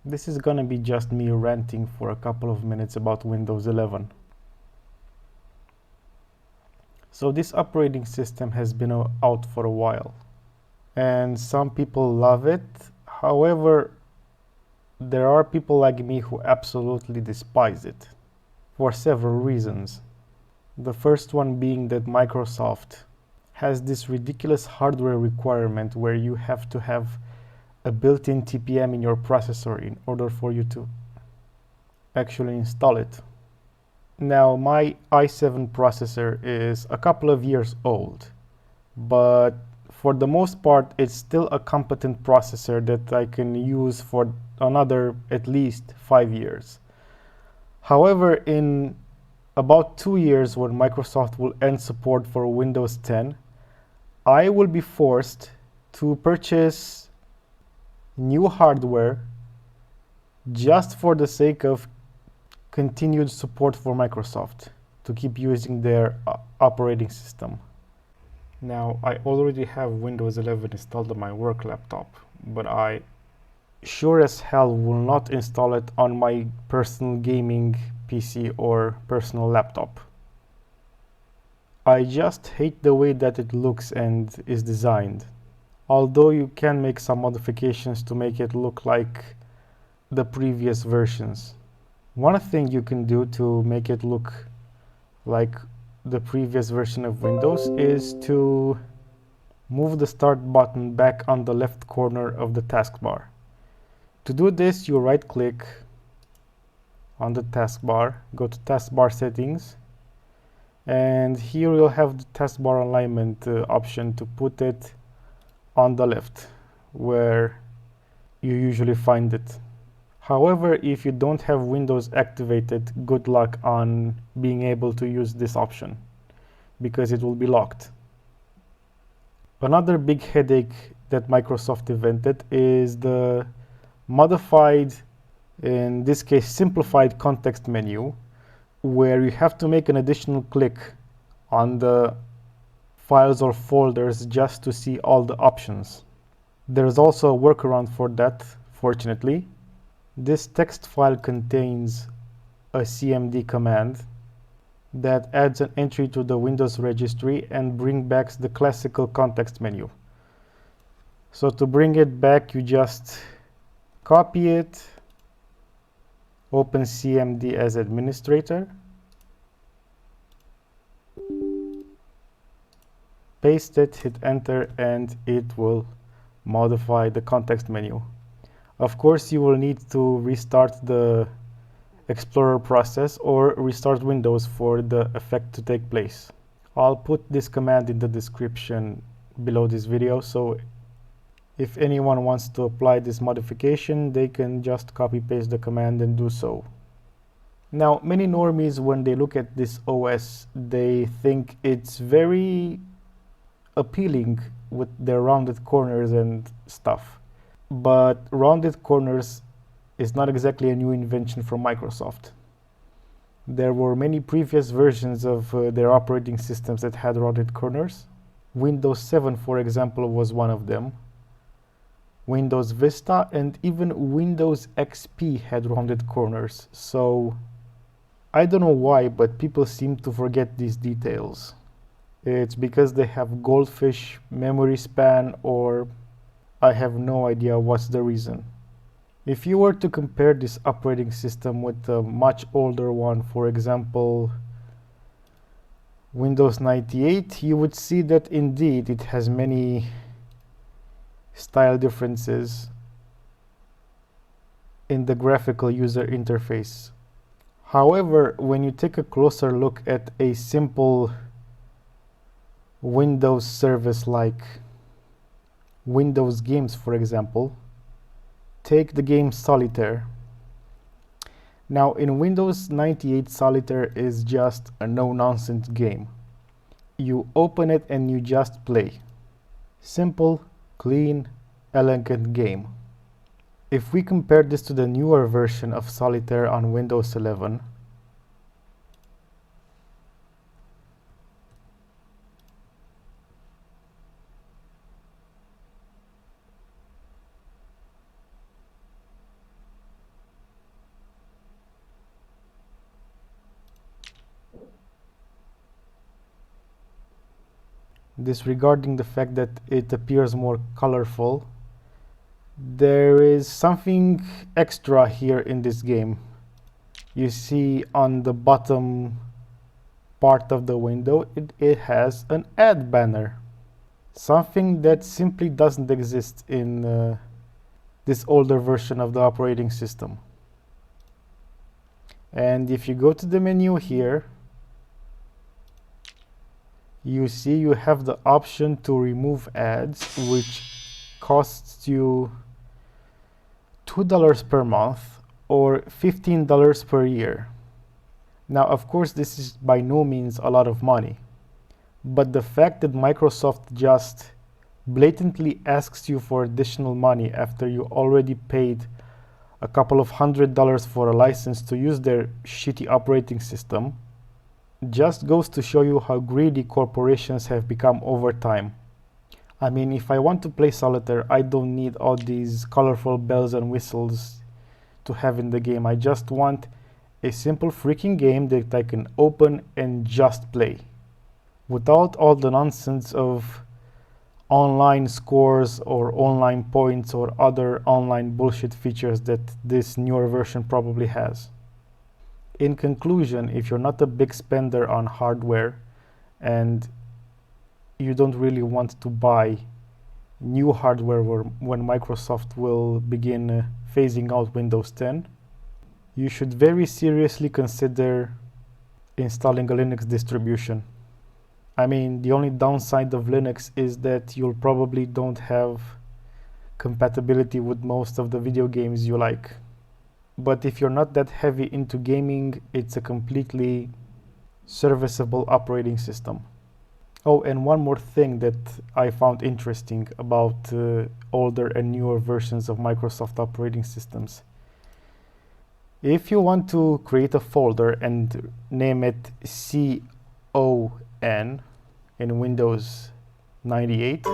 This is gonna be just me ranting for a couple of minutes about Windows 11. So this operating system has been out for a while, and some people love it. However, there are people like me who absolutely despise it for several reasons. The first one being that Microsoft has this ridiculous hardware requirement where you have to have a built-in TPM in your processor in order for you to actually install it. Now, my i7 processor is a couple of years old, but for the most part, it's still a competent processor that I can use for another at least 5 years. However, in about 2 years, when Microsoft will end support for Windows 10, I will be forced to purchase new hardware just for the sake of continued support for Microsoft to keep using their operating system. Now, I already have Windows 11 installed on my work laptop, but I sure as hell will not install it on my personal gaming PC or personal laptop. I just hate the way that it looks and is designed. Although you can make some modifications to make it look like the previous versions. One thing you can do to make it look like the previous version of Windows is to move the start button back on the left corner of the taskbar. To do this, you right click on the taskbar, go to taskbar settings, and here you'll have the taskbar alignment option to put it on the left where you usually find it. However, if you don't have Windows activated, good luck on being able to use this option because it will be locked. Another big headache that Microsoft invented is the modified, in this case simplified context menu, where you have to make an additional click on the files or folders just to see all the options. There's also a workaround for that, fortunately. This text file contains a cmd command that adds an entry to the Windows registry and brings back the classical context menu. So to bring it back, you just copy it, open cmd as administrator, paste it, hit enter, and it will modify the context menu. Of course, you will need to restart the Explorer process or restart Windows for the effect to take place. I'll put this command in the description below this video, so if anyone wants to apply this modification, they can just copy paste the command and do so. Now, many normies, when they look at this OS, they think it's very appealing with their rounded corners and stuff. But rounded corners is not exactly a new invention from Microsoft. There were many previous versions of their operating systems that had rounded corners. Windows 7, for example, was one of them. Windows Vista and even Windows XP had rounded corners. So I don't know why, but people seem to forget these details. It's because they have goldfish memory span, or I have no idea what's the reason. If you were to compare this operating system with a much older one, for example Windows 98, you would see that indeed it has many style differences in the graphical user interface. However, when you take a closer look at a simple Windows service like Windows Games, for example, take the game Solitaire. Now, in Windows 98, Solitaire is just a no-nonsense game. You open it and you just play. Simple, clean, elegant game. If we compare this to the newer version of Solitaire on Windows 11, disregarding the fact that it appears more colorful, there is something extra here in this game. You see on the bottom part of the window, it has an ad banner. Something that simply doesn't exist in this older version of the operating system. And if you go to the menu here, you see you have the option to remove ads, which costs you $2 per month or $15 per year. Now, of course, this is by no means a lot of money, but the fact that Microsoft just blatantly asks you for additional money after you already paid a couple of $100s for a license to use their shitty operating system just goes to show you how greedy corporations have become over time. I mean, if I want to play solitaire, I don't need all these colorful bells and whistles to have in the game. I just want a simple freaking game that I can open and just play, without all the nonsense of online scores or online points or other online bullshit features that this newer version probably has. In conclusion, if you're not a big spender on hardware and you don't really want to buy new hardware when Microsoft will begin phasing out Windows 10, you should very seriously consider installing a Linux distribution. I mean, the only downside of Linux is that you'll probably don't have compatibility with most of the video games you like. But if you're not that heavy into gaming, it's a completely serviceable operating system. Oh, and one more thing that I found interesting about older and newer versions of Microsoft operating systems. If you want to create a folder and name it CON in Windows 98,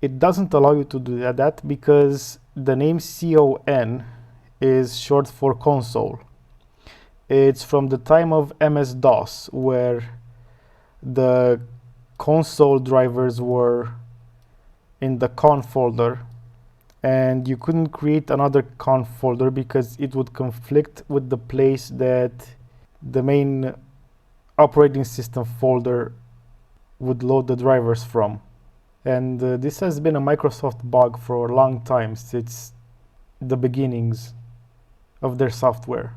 it doesn't allow you to do that because the name CON is short for console. It's from the time of MS-DOS, where the console drivers were in the con folder, and you couldn't create another con folder because it would conflict with the place that the main operating system folder would load the drivers from. And this has been a Microsoft bug for a long time, since the beginnings of their software.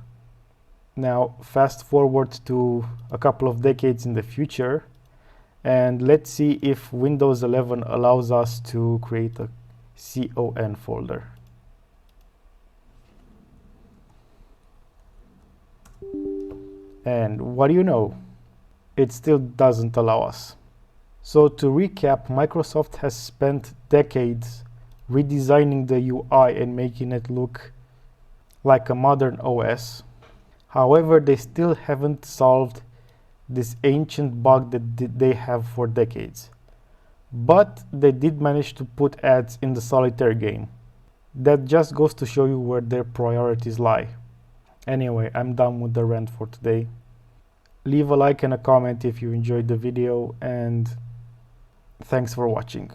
Now, fast forward to a couple of decades in the future, and let's see if Windows 11 allows us to create a CON folder. And what do you know? It still doesn't allow us. So to recap, Microsoft has spent decades redesigning the UI and making it look like a modern OS. However, they still haven't solved this ancient bug that they have for decades. But they did manage to put ads in the solitaire game. That just goes to show you where their priorities lie. Anyway, I'm done with the rant for today. Leave a like and a comment if you enjoyed the video, and thanks for watching.